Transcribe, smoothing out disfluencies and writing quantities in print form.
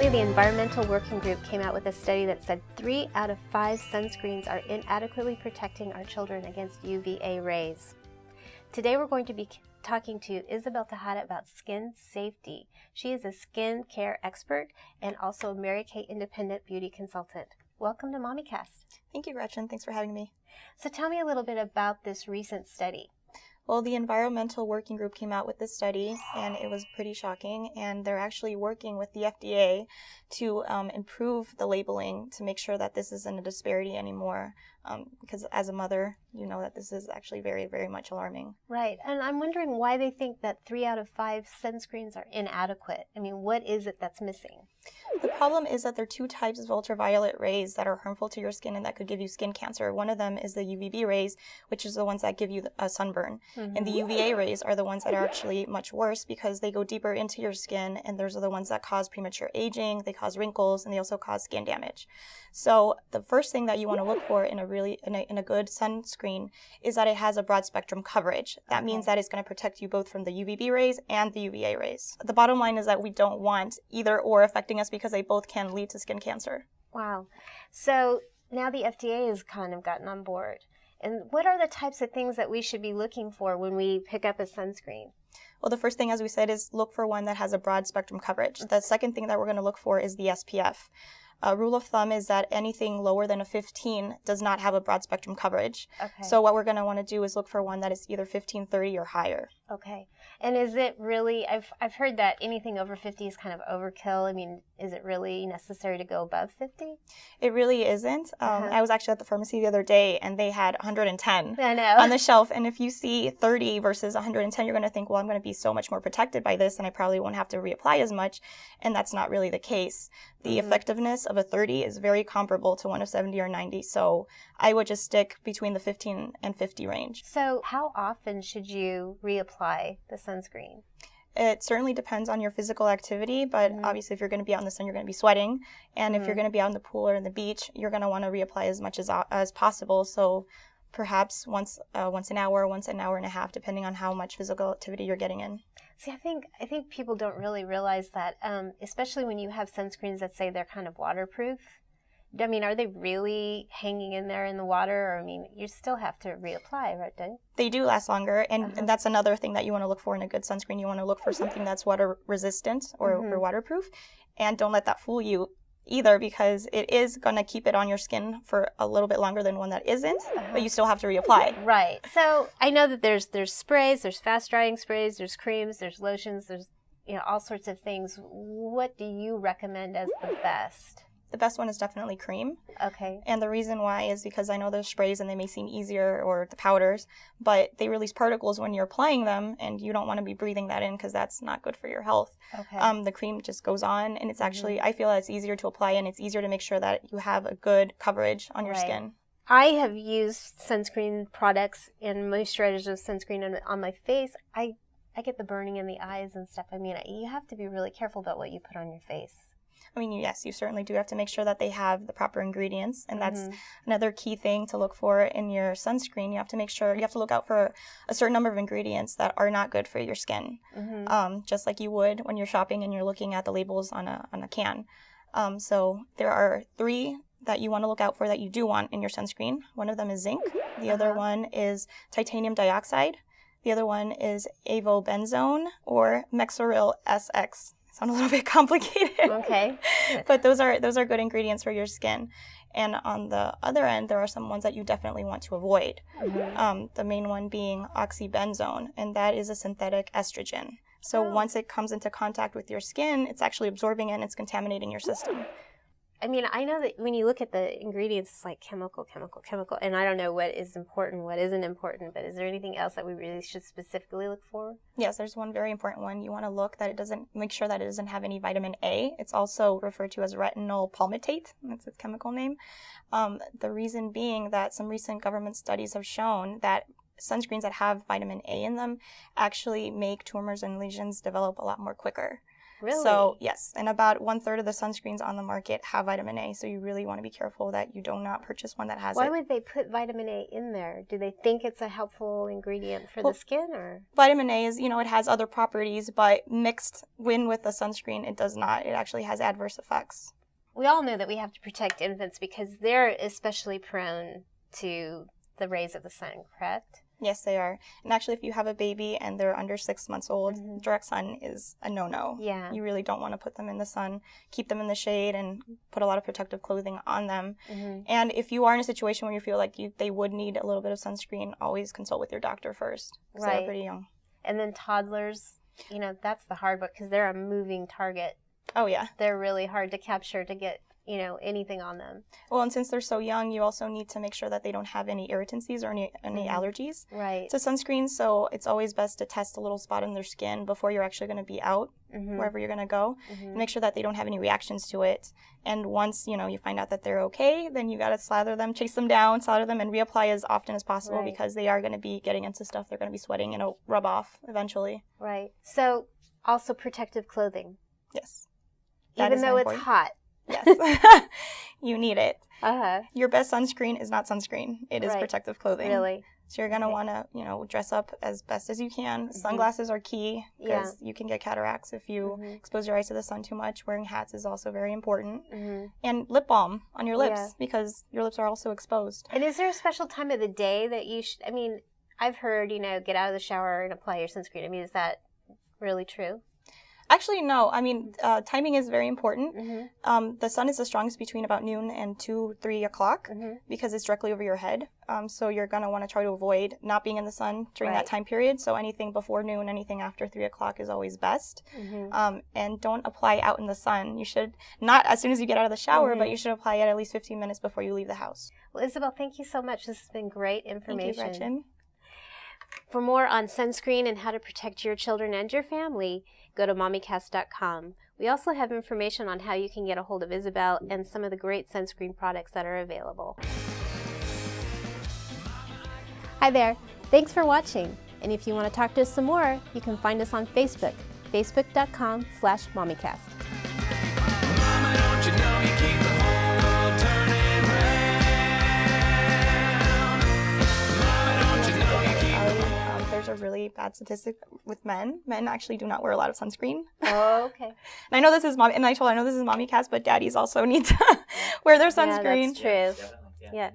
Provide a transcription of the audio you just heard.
Recently, the Environmental Working Group came out with a study that said 3 out of 5 sunscreens are inadequately protecting our children against UVA rays. Today we're going to be talking to Isabel Tejada about skin safety. She is a skin care expert and also a Mary Kay independent beauty consultant. Welcome to MommyCast. Thank you, Gretchen. Thanks for having me. So tell me a little bit about this recent study. Well, the Environmental Working Group came out with this study, and it was pretty shocking, and they're actually working with the FDA to improve the labeling to make sure that this isn't a disparity anymore, because as a mother, you know that this is actually very, very much alarming. Right, and I'm wondering why they think that 3 out of 5 sunscreens are inadequate. I mean, what is it that's missing? The problem is that there are 2 types of ultraviolet rays that are harmful to your skin and that could give you skin cancer. One of them is the UVB rays, which is the ones that give you a sunburn. Mm-hmm. And the UVA rays are the ones that are actually much worse because they go deeper into your skin, and those are the ones that cause premature aging, they cause wrinkles, and they also cause skin damage. So the first thing that you want to look for in a good sunscreen is that it has a broad spectrum coverage. That means that it's going to protect you both from the UVB rays and the UVA rays. The bottom line is that we don't want either or affecting us because they both can lead to skin cancer. Wow. So now the FDA has kind of gotten on board. And what are the types of things that we should be looking for when we pick up a sunscreen? Well, the first thing, as we said, is look for one that has a broad spectrum coverage. The second thing that we're going to look for is the SPF. A rule of thumb is that anything lower than a 15 does not have a broad spectrum coverage. Okay. So what we're going to want to do is look for one that is either 15, 30, or higher. Okay. And is it really, I've heard that anything over 50 is kind of overkill. I mean, is it really necessary to go above 50? It really isn't. I was actually at the pharmacy the other day, and they had 110 on the shelf. And if you see 30 versus 110, you're going to think, well, I'm going to be so much more protected by this, and I probably won't have to reapply as much. And that's not really the case. The effectiveness of a 30 is very comparable to one of 70 or 90. So I would just stick between the 15 and 50 range. So how often should you reapply the sunscreen? It certainly depends on your physical activity, but obviously if you're going to be out in the sun, you're going to be sweating. And if you're going to be out in the pool or in the beach, you're going to want to reapply as much as possible. So perhaps once an hour, once an hour and a half, depending on how much physical activity you're getting in. See, I think people don't really realize that, especially when you have sunscreens that say they're kind of waterproof. I mean, are they really hanging in there in the water? Or, I mean, you still have to reapply, right, don't you? They do last longer, and that's another thing that you want to look for in a good sunscreen. You want to look for something that's water resistant or waterproof, and don't let that fool you either, because it is going to keep it on your skin for a little bit longer than one that isn't, but you still have to reapply. Right. So I know that there's sprays, there's fast drying sprays, there's creams, there's lotions, there's all sorts of things. What do you recommend as the best? The best one is definitely cream. Okay. And the reason why is because I know there's sprays and they may seem easier, or the powders, but they release particles when you're applying them, and you don't want to be breathing that in because that's not good for your health. Okay. The cream just goes on, and it's actually, I feel that it's easier to apply, and it's easier to make sure that you have a good coverage on your skin. I have used sunscreen products and moisturizers of sunscreen on my face. I get the burning in the eyes and stuff. I mean, you have to be really careful about what you put on your face. I mean, yes, you certainly do have to make sure that they have the proper ingredients, and that's another key thing to look for in your sunscreen. You have to look out for a certain number of ingredients that are not good for your skin, just like you would when you're shopping and you're looking at the labels on a can. So there are 3 that you want to look out for that you do want in your sunscreen. One of them is zinc. The other one is titanium dioxide. The other one is avobenzone or Mexoryl SX. Sound a little bit complicated. Okay. But those are good ingredients for your skin. And on the other end, there are some ones that you definitely want to avoid. The main one being oxybenzone, and that is a synthetic estrogen. So once it comes into contact with your skin, it's actually absorbing it and it's contaminating your system. I mean, I know that when you look at the ingredients, it's like chemical, and I don't know what is important, what isn't important, but is there anything else that we really should specifically look for? Yes, there's one very important one. You want to make sure that it doesn't have any vitamin A. It's also referred to as retinol palmitate. That's its chemical name. The reason being that some recent government studies have shown that sunscreens that have vitamin A in them actually make tumors and lesions develop a lot more quicker. Really? So, yes, and about 1/3 of the sunscreens on the market have vitamin A, so you really want to be careful that you do not purchase one that has Why it. would they put vitamin A in there? Do they think it's a helpful ingredient for the skin, or? Vitamin A is, it has other properties, but mixed with the sunscreen, it does not. It actually has adverse effects. We all know that we have to protect infants because they're especially prone to the rays of the sun, correct? Yes, they are. And actually, if you have a baby and they're under 6 months old, direct sun is a no-no. Yeah. You really don't want to put them in the sun. Keep them in the shade and put a lot of protective clothing on them. And if you are in a situation where you feel like they would need a little bit of sunscreen, always consult with your doctor first. Because they're pretty young. And then toddlers, that's the hard part because they're a moving target. Oh, yeah. They're really hard to capture to get anything on them. Well, and since they're so young, you also need to make sure that they don't have any irritancies or any allergies to sunscreen. So it's always best to test a little spot in their skin before you're actually going to be out, wherever you're going to go. Make sure that they don't have any reactions to it. And once, you find out that they're okay, then you got to slather them, chase them down, slather them, and reapply as often as possible because they are going to be getting into stuff. They're going to be sweating and it'll rub off eventually. Right. So also protective clothing. Yes. Even though it's hot. Yes. You need it. Your best sunscreen is not sunscreen. It is protective clothing. Really? So you're going to want to, dress up as best as you can. Sunglasses are key because you can get cataracts if you expose your eyes to the sun too much. Wearing hats is also very important. And lip balm on your lips because your lips are also exposed. And is there a special time of the day that you should, I've heard, get out of the shower and apply your sunscreen. Is that really true? Actually, no. Timing is very important. The sun is the strongest between about noon and 2-3 o'clock because it's directly over your head. So you're going to want to try to avoid not being in the sun during that time period. So anything before noon, anything after 3 o'clock is always best. And don't apply out in the sun. You should, not as soon as you get out of the shower, but you should apply it at least 15 minutes before you leave the house. Well, Isabel, thank you so much. This has been great information. Thank you, Gretchen. For more on sunscreen and how to protect your children and your family, go to mommycast.com. We also have information on how you can get a hold of Isabel and some of the great sunscreen products that are available. Hi there. Thanks for watching. And if you want to talk to us some more, you can find us on Facebook, facebook.com/mommycast. Mama, don't you know you keep the whole world turning round? Mama, don't you know you keep the whole... There's a really bad statistic with men. Men actually do not wear a lot of sunscreen. Oh, okay. And I know this is mommy, and I told her I know this is mommy cast, but daddies also need to wear their sunscreen. Yeah, that's true. Yeah.